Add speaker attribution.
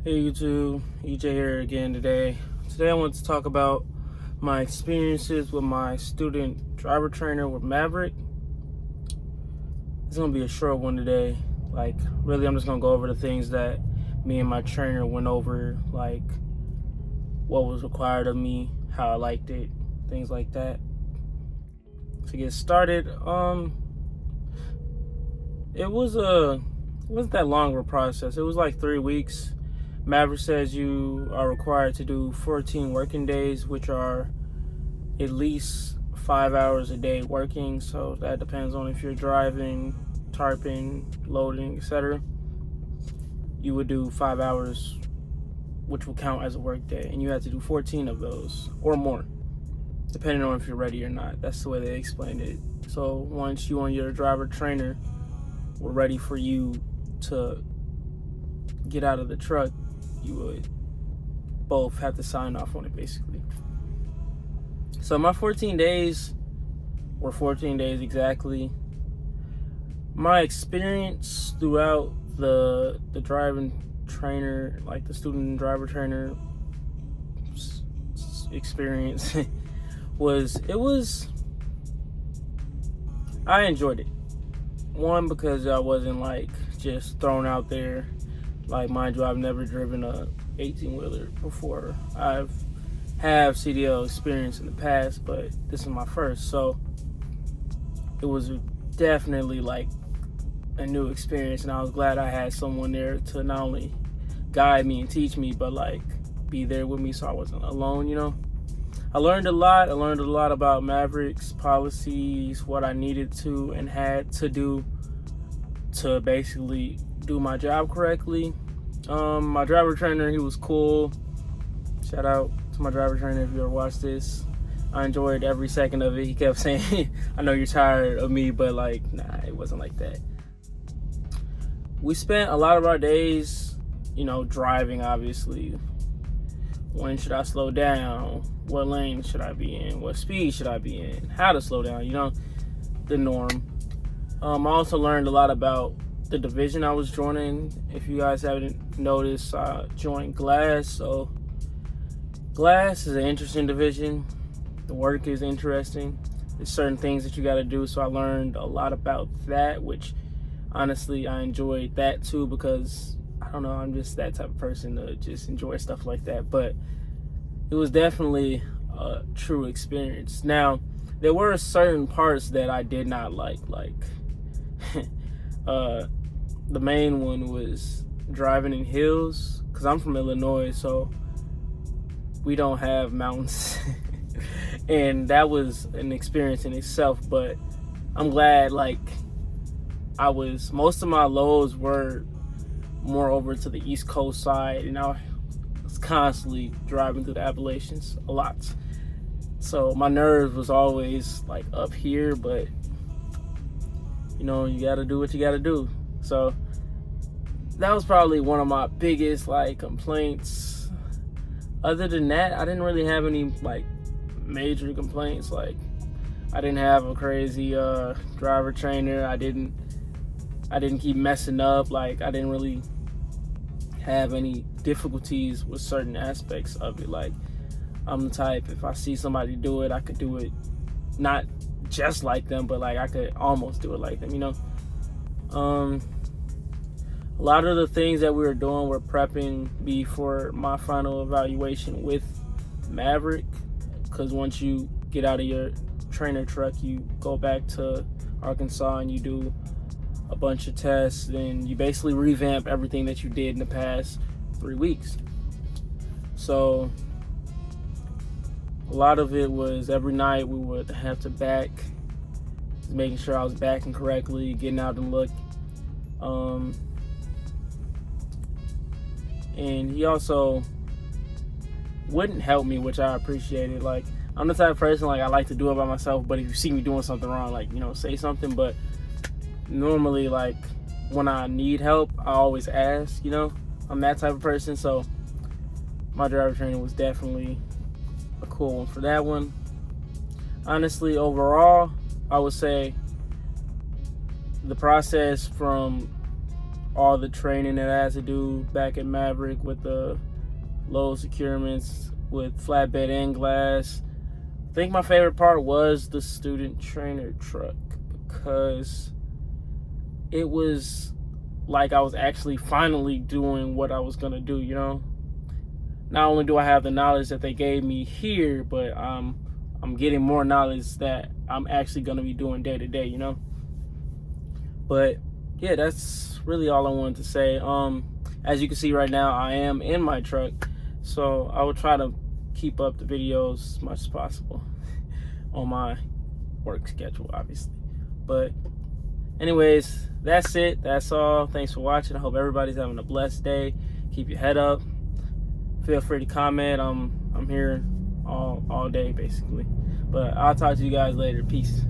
Speaker 1: Hey YouTube, EJ here again today. Today I want to talk about my experiences with my student driver trainer with Maverick. It's gonna be a short one today. Really, I'm just gonna go over the things that me and my trainer went over, like what was required of me, how I liked it, things like that. To get started, it wasn't that long of a process. It was like 3 weeks. Maverick says you are required to do 14 working days, which are at least 5 hours a day working. So that depends on if you're driving, tarping, loading, etc. You would do 5 hours, which will count as a work day, and you have to do 14 of those or more, depending on if you're ready or not. That's the way they explained it. So once you and your driver trainer were ready for you to get out of the truck, you would both have to sign off on it, basically. So my 14 days were 14 days exactly. My experience throughout the driving trainer, like the student driver trainer experience, I enjoyed it. One, because I wasn't like just thrown out there. Like, mind you, I've never driven a 18-wheeler before. Have CDL experience in the past, but this is my first. So it was definitely like a new experience, and I was glad I had someone there to not only guide me and teach me, but like be there with me so I wasn't alone. I learned a lot. I learned a lot about Maverick's policies, what I needed to and had to do to basically do my job correctly. My driver trainer, he was cool. Shout out to my driver trainer if you ever watched this. I enjoyed every second of it. He kept saying, I know you're tired of me, but like, nah, it wasn't like that. We spent a lot of our days, driving, obviously. When should I slow down? What lane should I be in? What speed should I be in? How to slow down, the norm. I also learned a lot about the division I was joining. If you guys haven't noticed, I joined Glass. So Glass is an interesting division. The work is interesting. There's certain things that you got to do. So I learned a lot about that, which honestly I enjoyed that too, because I don't know, I'm just that type of person to just enjoy stuff like that. But it was definitely a true experience. Now, there were certain parts that I did not like the main one was driving in hills, because I'm from Illinois, so we don't have mountains. And that was an experience in itself, but I'm glad most of my loads were more over to the East Coast side, and I was constantly driving through the Appalachians a lot. So my nerves was always like up here, but you gotta do what you gotta do. So that was probably one of my biggest complaints. Other than that, I didn't really have any major complaints. I didn't have a crazy driver trainer. I didn't keep messing up. I didn't really have any difficulties with certain aspects of it. I'm the type, if I see somebody do it, I could do it not just like them, but I could almost do it like them, A lot of the things that we were doing were prepping me for my final evaluation with Maverick, because once you get out of your trainer truck, you go back to Arkansas and you do a bunch of tests, and you basically revamp everything that you did in the past 3 weeks. So a lot of it was every night we would have to back, making sure I was backing correctly, getting out and look. And he also wouldn't help me, which I appreciated. I'm the type of person, I like to do it by myself, but if you see me doing something wrong, say something. But normally, when I need help, I always ask, I'm that type of person. So my driver trainer was definitely a cool one for that one. Honestly, overall, I would say the process from all the training that I had to do back at Maverick with the load securements with flatbed and glass. I think my favorite part was the student trainer truck, because it was like I was actually finally doing what I was gonna do, you know? Not only do I have the knowledge that they gave me here, but I'm getting more knowledge that I'm actually gonna be doing day to day, you know? But yeah, that's really all I wanted to say. As you can see right now, I am in my truck, so I will try to keep up the videos as much as possible on my work schedule, obviously. But anyways, that's it. That's all. Thanks for watching. I hope everybody's having a blessed day. Keep your head up. Feel free to comment. I'm here all day basically. But I'll talk to you guys later. Peace.